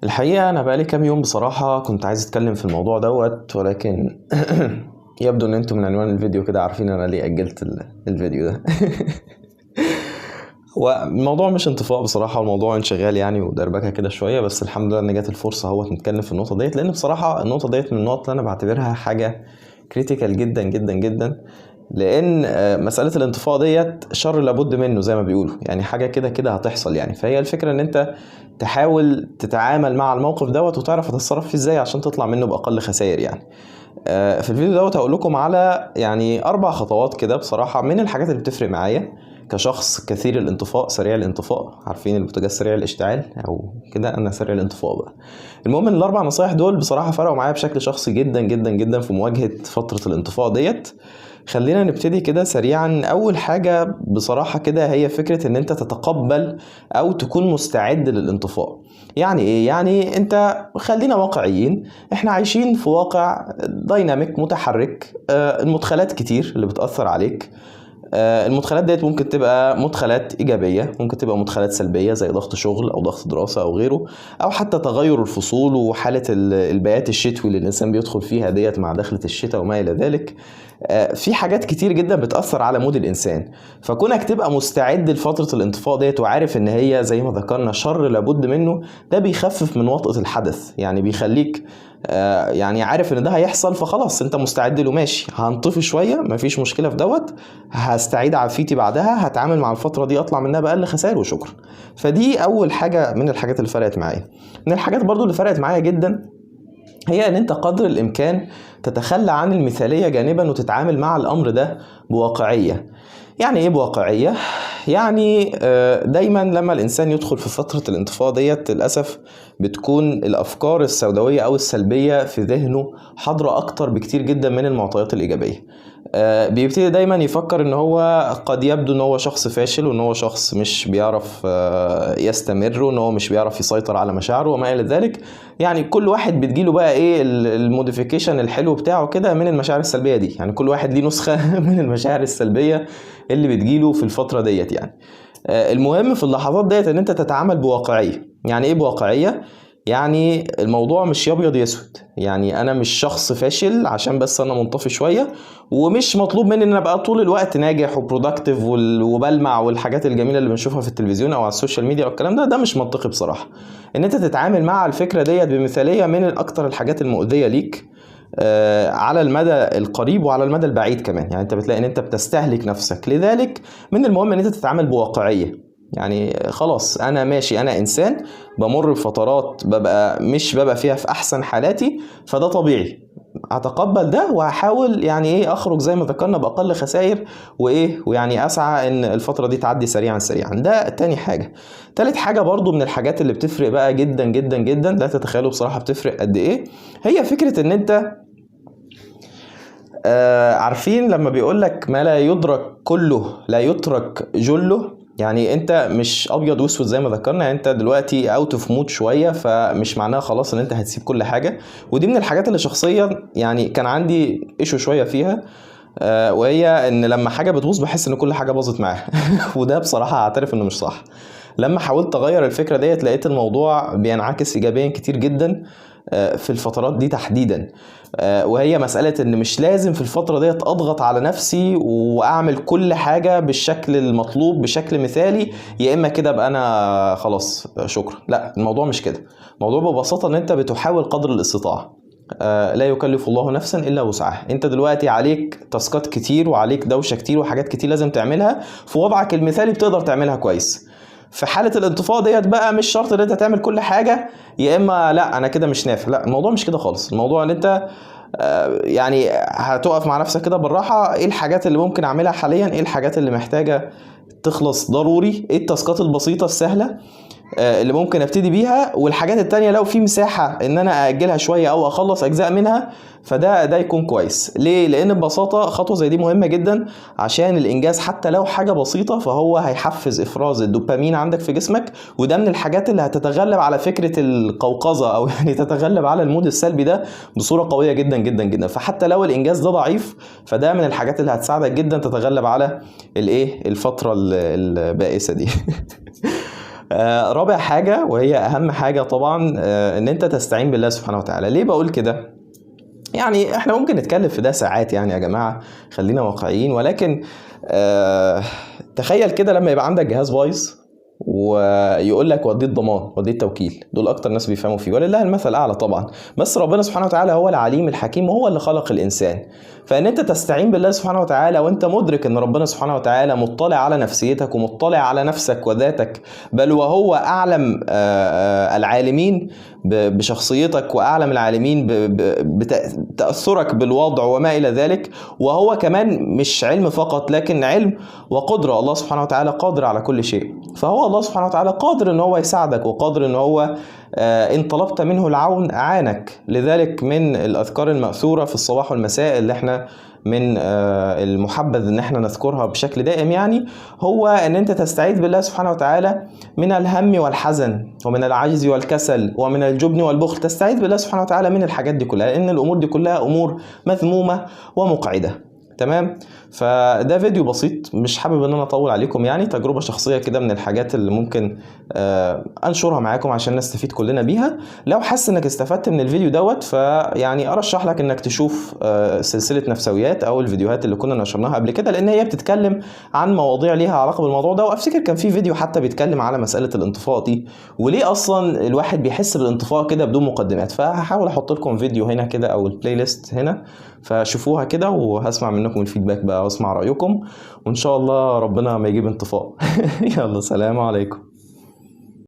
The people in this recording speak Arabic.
الحقيقة أنا بقالي كام يوم بصراحة كنت عايز أتكلم في الموضوع دوت، ولكن يبدو إن أنتم من عنوان الفيديو كده عارفين أنا ليه أجلت الفيديو ده. والموضوع مش انطفاء بصراحة، الموضوع انشغال يعني ودربكة كده شوية، بس الحمد لله إن جات الفرصة اهوت نتكلم في النقطة ديت، لأن بصراحة النقطة ديت من النقط اللي أنا بعتبرها حاجة كريتيكال جدا جدا جدا. لأن مسألة الانطفاء ديت شر لابد منه زي ما بيقولوا، يعني حاجة كده كده هتحصل يعني. فهي الفكرة إن أنت تحاول تتعامل مع الموقف دوت وتعرف هتتصرف فيه ازاي عشان تطلع منه بأقل خسائر يعني. في الفيديو دوت هقول لكم على يعني 4 خطوات كده بصراحة من الحاجات اللي بتفرق معايا كشخص كثير الانطفاء، سريع الانطفاء. عارفين البوتاجاز سريع الاشتعال او كده، انا سريع الانطفاء بقى. المهم ان ال4 نصايح دول بصراحة فرقوا معايا بشكل شخصي جدا جدا جدا في مواجهة فترة الانطفاء ديت. خلينا نبتدي كده سريعا. اول حاجة بصراحة كده هي فكرة ان انت تتقبل او تكون مستعد للانطفاء. يعني ايه؟ يعني انت خلينا واقعيين، احنا عايشين في واقع دايناميك متحرك، المدخلات كتير اللي بتأثر عليك. المدخلات ديت ممكن تبقى مدخلات إيجابية، ممكن تبقى مدخلات سلبية زي ضغط شغل أو ضغط دراسة أو غيره، أو حتى تغير الفصول وحالة البيات الشتوي اللي الإنسان بيدخل فيها ديت مع دخلة الشتاء وما إلى ذلك. في حاجات كتير جدا بتأثر على مود الإنسان. فكونك تبقى مستعد لفترة الانطفاء ديت وعارف إن هي زي ما ذكرنا شر لابد منه، ده بيخفف من وطأة الحدث، يعني بيخليك يعني عارف ان ده هيحصل، فخلاص انت مستعد له. ماشي، هنطفي شويه مفيش مشكله في دوت، هستعيد عافيتي بعدها، هتعامل مع الفتره دي اطلع منها باقل خسائر وشكرا. فدي اول حاجه من الحاجات اللي فرقت معايا. من الحاجات برضو اللي فرقت معايا جدا هي ان انت قدر الامكان تتخلى عن المثاليه جانبا وتتعامل مع الامر ده بواقعيه. يعني ايه بواقعيه؟ يعني دايما لما الانسان يدخل في فتره الانطفاء ديت للاسف بتكون الافكار السوداويه او السلبيه في ذهنه حاضره اكتر بكتير جدا من المعطيات الايجابيه. بيبتدي دايما يفكر ان هو قد يبدو ان هو شخص فاشل، وان هو شخص مش بيعرف يستمر، وان هو مش بيعرف يسيطر على مشاعره وما الى ذلك. يعني كل واحد بتجيله بقى ايه الموديفيكيشن الحلو بتاعه كده من المشاعر السلبيه دي، يعني كل واحد ليه نسخه من المشاعر السلبيه اللي بتجيله في الفتره ديت يعني. المهم في اللحظات ديت ان انت تتعامل بواقعيه. يعني ايه بواقعيه؟ يعني الموضوع مش ابيض يا اسود، يعني انا مش شخص فاشل عشان بس انا منطفي شويه، ومش مطلوب مني ان انا ابقى طول الوقت ناجح وبرودكتيف وبلمع والحاجات الجميله اللي بنشوفها في التلفزيون او على السوشيال ميديا والكلام ده مش منطقي بصراحه. ان انت تتعامل مع الفكره ديت بمثاليه من اكتر الحاجات المؤذيه ليك على المدى القريب وعلى المدى البعيد كمان. يعني انت بتلاقي ان انت بتستهلك نفسك، لذلك من المهم ان انت تتعامل بواقعيه. يعني خلاص انا ماشي، انا انسان بمر بفترات مش ببقى فيها في احسن حالاتي، فده طبيعي، اتقبل ده وهحاول يعني ايه اخرج زي ما ذكرنا باقل خسائر وايه، ويعني اسعى ان الفتره دي تعدي سريعا سريعا. ده تاني حاجه. تالت حاجه برضو من الحاجات اللي بتفرق بقى جدا جدا جدا، لا تتخيلوا بصراحه بتفرق قد ايه، هي فكره ان انت عارفين لما بيقولك ما لا يدرك كله لا يترك جله. يعني انت مش ابيض واسود زي ما ذكرنا، يعني انت دلوقتي اوت اوف مود شويه، فمش معناها خلاص ان انت هتسيب كل حاجه. ودي من الحاجات اللي شخصيا يعني كان عندي ايشو شويه فيها، وهي ان لما حاجه بتبوظ بحس ان كل حاجه باظت معاها. وده بصراحه اعترف انه مش صح. لما حاولت اغير الفكره ديت لقيت الموضوع بينعكس ايجابيا كتير جدا في الفترات دي تحديدا. وهي مسألة ان مش لازم في الفترة ديت اضغط على نفسي واعمل كل حاجة بالشكل المطلوب بشكل مثالي، يا اما كده ابقى انا خلاص شكرا. لا، الموضوع مش كده. الموضوع ببساطة ان انت بتحاول قدر الاستطاعة. لا يكلف الله نفسا الا وسعها. انت دلوقتي عليك تاسكات كتير وعليك دوشة كتير وحاجات كتير لازم تعملها، في وضعك المثالي بتقدر تعملها كويس. في حالة الانطفاء ديت بقى مش شرط ان انت تعمل كل حاجة، يا اما لا انا كده مش نافع. لا، الموضوع مش كده خالص. الموضوع ان انت يعني هتقف مع نفسك كده بالراحة، ايه الحاجات اللي ممكن اعملها حاليا، ايه الحاجات اللي محتاجة تخلص ضروري، ايه التاسكات البسيطة السهلة اللي ممكن ابتدي بيها، والحاجات التانية لو في مساحة ان انا اجلها شوية او اخلص اجزاء منها فده يكون كويس. ليه؟ لان ببساطة خطوة زي دي مهمة جدا عشان الانجاز، حتى لو حاجة بسيطة فهو هيحفز افراز الدوبامين عندك في جسمك، وده من الحاجات اللي هتتغلب على فكرة القوقزة او يعني تتغلب على المود السلبي ده بصورة قوية جدا جدا جدا. فحتى لو الانجاز ده ضعيف فده من الحاجات اللي هتساعدك جدا تتغلب على الايه الفترة البائسة دي. رابع حاجة وهي أهم حاجة طبعا، إن أنت تستعين بالله سبحانه وتعالى. ليه بقول كده؟ يعني احنا ممكن نتكلم في ده ساعات يعني يا جماعة، خلينا واقعيين. ولكن تخيل كده لما يبقى عندك جهاز بايظ ويقول لك وديه الضمان وديه التوكيل، دول اكتر ناس بيفهموا فيه، ولله المثل الاعلى طبعا. بس ربنا سبحانه وتعالى هو العليم الحكيم وهو اللي خلق الانسان. فان انت تستعين بالله سبحانه وتعالى وانت مدرك ان ربنا سبحانه وتعالى مطلع على نفسيتك ومطلع على نفسك وذاتك، بل وهو اعلم العالمين بشخصيتك، واعلم العالمين بتاثرك بالوضع وما الى ذلك. وهو كمان مش علم فقط لكن علم وقدره، الله سبحانه وتعالى قادر على كل شيء. فهو الله سبحانه وتعالى قادر ان هو يساعدك، وقادر ان هو ان طلبت منه العون اعانك. لذلك من الاذكار المأثورة في الصباح والمساء اللي احنا من المحبذ ان احنا نذكرها بشكل دائم، يعني هو ان انت تستعيذ بالله سبحانه وتعالى من الهم والحزن ومن العجز والكسل ومن الجبن والبخل. تستعيذ بالله سبحانه وتعالى من الحاجات دي كلها، لان الامور دي كلها امور مذمومة ومقعدة. تمام. فده فيديو بسيط، مش حابب ان انا اطول عليكم، يعني تجربة شخصية كده من الحاجات اللي ممكن انشرها معاكم عشان نستفيد كلنا بيها. لو حاسس انك استفدت من الفيديو دوت، فيعني ارشح لك انك تشوف سلسلة نفسويات او الفيديوهات اللي كنا نشرناها قبل كده، لان هي بتتكلم عن مواضيع ليها علاقة بالموضوع ده. وافتكر كان في فيديو حتى بيتكلم على مسألة الانطفاء دي، وليه اصلا الواحد بيحس بالانطفاء كده بدون مقدمات. فهحاول احط لكم فيديو هنا كده او البلاي ليست هنا، فشوفوها كده وهسمع منكم الفيدباك بقى واسمع رأيكم، وان شاء الله ربنا ما يجيب انطفاء. يلا سلام عليكم.